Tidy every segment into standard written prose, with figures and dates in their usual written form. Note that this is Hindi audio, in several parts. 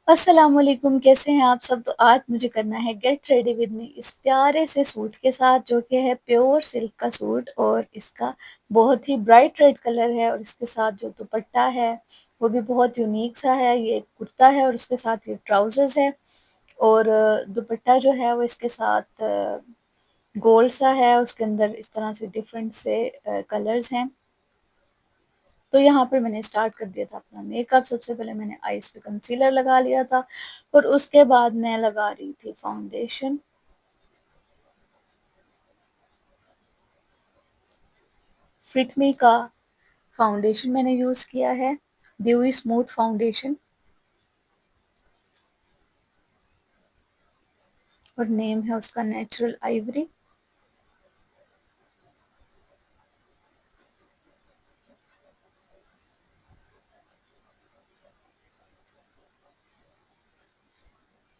अस्सलामुअलैकुम, कैसे हैं आप सब? तो आज मुझे करना है गेट रेडी विद मी इस प्यारे से सूट के साथ, जो कि है प्योर सिल्क का सूट और इसका बहुत ही ब्राइट रेड कलर है और इसके साथ जो दुपट्टा है वो भी बहुत यूनिक सा है। ये एक कुर्ता है और उसके साथ ये ट्राउजर्स है और दुपट्टा जो है वो इसके साथ गोल्ड सा है और उसके अंदर इस तरह से डिफरेंट से कलर्स हैं। तो यहाँ पर मैंने स्टार्ट कर दिया था अपना मेकअप। सबसे पहले मैंने आईज पे कंसीलर लगा लिया था और उसके बाद मैं लगा रही थी फाउंडेशन। फिटमी का फाउंडेशन मैंने यूज़ किया है, ड्यूई स्मूथ फाउंडेशन, और नेम है उसका नेचुरल आइवरी।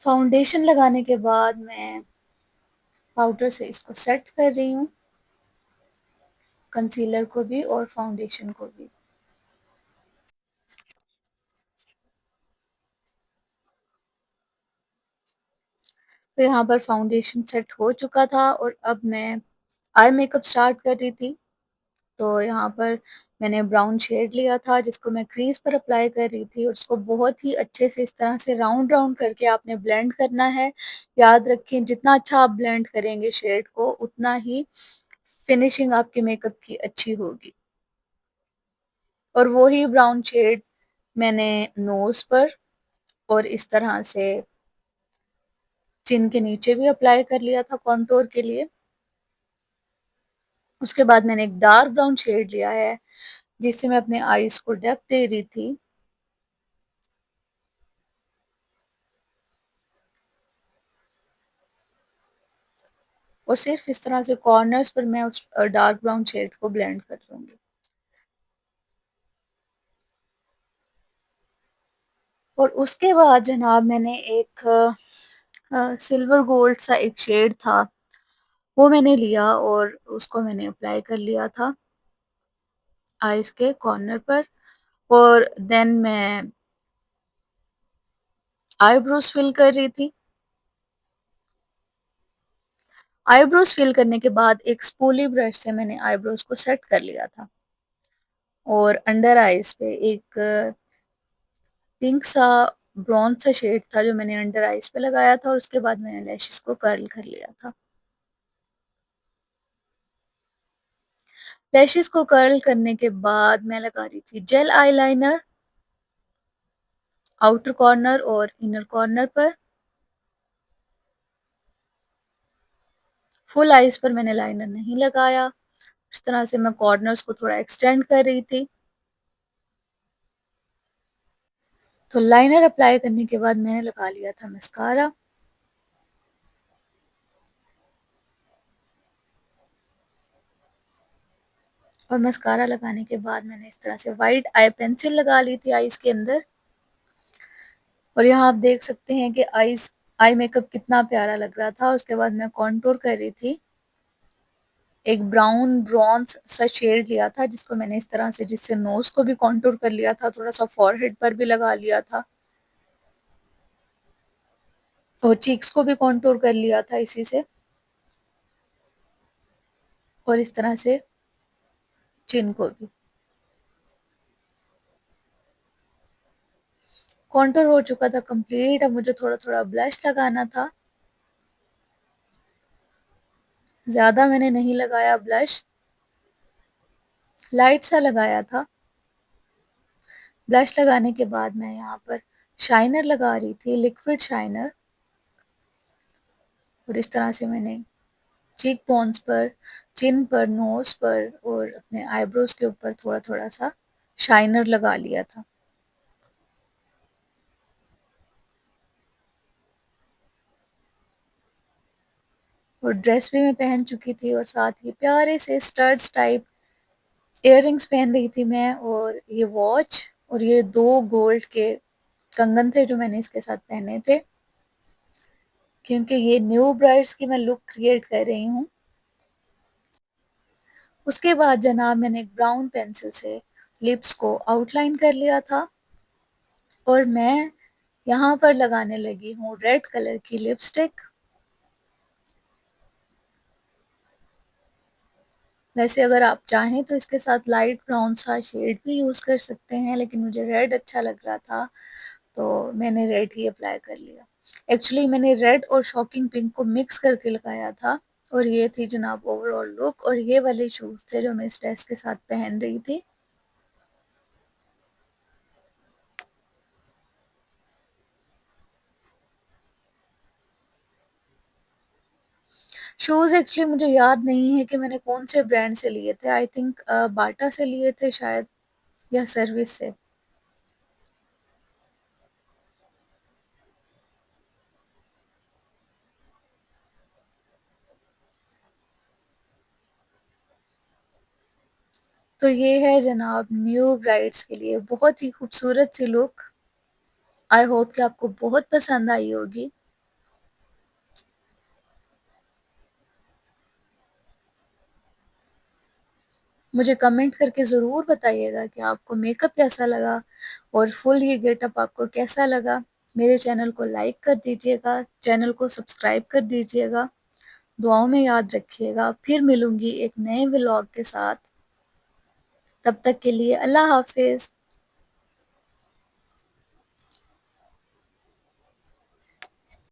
फाउंडेशन लगाने के बाद मैं पाउडर से इसको सेट कर रही हूँ, कंसीलर को भी और फाउंडेशन को भी। तो यहाँ पर फाउंडेशन सेट हो चुका था और अब मैं आई मेकअप स्टार्ट कर रही थी। तो यहाँ पर मैंने ब्राउन शेड लिया था जिसको मैं क्रीज पर अप्लाई कर रही थी और उसको बहुत ही अच्छे से इस तरह से राउंड राउंड करके आपने ब्लेंड करना है। याद रखें, जितना अच्छा आप ब्लेंड करेंगे शेड को उतना ही फिनिशिंग आपके मेकअप की अच्छी होगी। और वो ही ब्राउन शेड मैंने नोज पर और इस तरह से चिन के नीचे भी अप्लाई कर लिया था कॉन्टोर के लिए। उसके बाद मैंने एक डार्क ब्राउन शेड लिया है जिससे मैं अपने आईज को डेप्थ दे रही थी। और सिर्फ इस तरह से कॉर्नर्स पर मैं उस डार्क ब्राउन शेड को ब्लेंड कर लूंगी। और उसके बाद जनाब मैंने एक सिल्वर गोल्ड सा एक शेड था, वो मैंने लिया और उसको मैंने अप्लाई कर लिया था आईज के कॉर्नर पर। और देन मैं आईब्रोज फिल कर रही थी। आईब्रोज फिल करने के बाद एक स्पूली ब्रश से मैंने आईब्रोज को सेट कर लिया था और अंडर आईज पे एक पिंक सा ब्रॉन्ज सा शेड था जो मैंने अंडर आईज पे लगाया था और उसके बाद मैंने लैशेस को कर्ल कर लिया था। लैशेस को कर्ल करने के बाद मैं लगा रही थी जेल आईलाइनर आउटर कॉर्नर और इनर कॉर्नर पर। फुल आईज पर मैंने लाइनर नहीं लगाया। इस तरह से मैं कॉर्नर्स को थोड़ा एक्सटेंड कर रही थी। तो लाइनर अप्लाई करने के बाद मैंने लगा लिया था मस्कारा। और मस्कारा लगाने के बाद मैंने इस तरह से वाइट आई पेंसिल लगा ली थी आईज के अंदर। और यहाँ आप देख सकते हैं कि आईज आई मेकअप कितना प्यारा लग रहा था। उसके बाद मैं कॉन्टूर कर रही थी। एक ब्राउन ब्रॉन्ज सा शेड लिया था जिसको मैंने इस तरह से, जिससे नोज को भी कॉन्टूर कर लिया था, थोड़ा सा फॉरहेड पर भी लगा लिया था और चीक्स को भी कॉन्टूर कर लिया था इसी से। और इस तरह से चिन को भी कॉन्टूर हो चुका था कंप्लीट। अब मुझे थोड़ा थोड़ा ब्लश लगाना था, ज्यादा मैंने नहीं लगाया ब्लश, लाइट सा लगाया था। ब्लश लगाने के बाद मैं यहाँ पर शाइनर लगा रही थी, लिक्विड शाइनर। और इस तरह से मैंने चीक बोन्स पर, चिन पर, नोज पर और अपने आईब्रोज के ऊपर थोड़ा थोड़ा सा शाइनर लगा लिया था। और ड्रेस भी मैं पहन चुकी थी और साथ ही प्यारे से स्टड्स टाइप इयररिंग्स पहन रही थी मैं। और ये वॉच और ये दो गोल्ड के कंगन थे जो मैंने इसके साथ पहने थे, क्योंकि ये न्यू ब्राइड्स की मैं लुक क्रिएट कर रही हूँ। उसके बाद जनाब मैंने एक ब्राउन पेंसिल से लिप्स को आउटलाइन कर लिया था और मैं यहाँ पर लगाने लगी हूँ रेड कलर की लिपस्टिक। वैसे अगर आप चाहें तो इसके साथ लाइट ब्राउन सा शेड भी यूज़ कर सकते हैं, लेकिन मुझे रेड अच्छा लग रहा था, तो मैंने रेड ही अप्लाई कर लिया। एक्चुअली मैंने रेड और शॉकिंग पिंक को मिक्स करके लगाया था और ये थी जनाब ओवरऑल लुक, और ये वाले शूज़ थे जो मैं इस ड्रेस के साथ पहन रही थी। शूज़ एक्चुअली मुझे याद नहीं है कि मैंने कौन से ब्रांड से लिए थे, आई थिंक बाटा से लिए थे शायद, या सर्विस से। तो ये है जनाब न्यू ब्राइड्स के लिए बहुत ही खूबसूरत सी लुक। आई होप कि आपको बहुत पसंद आई होगी। मुझे कमेंट करके ज़रूर बताइएगा कि आपको मेकअप कैसा लगा और फुल ये गेटअप आपको कैसा लगा। मेरे चैनल को लाइक कर दीजिएगा, चैनल को सब्सक्राइब कर दीजिएगा। दुआओं में याद रखिएगा। फिर मिलूंगी एक नए व्लॉग के साथ। तब तक के लिए अल्लाह हाफ़िज़।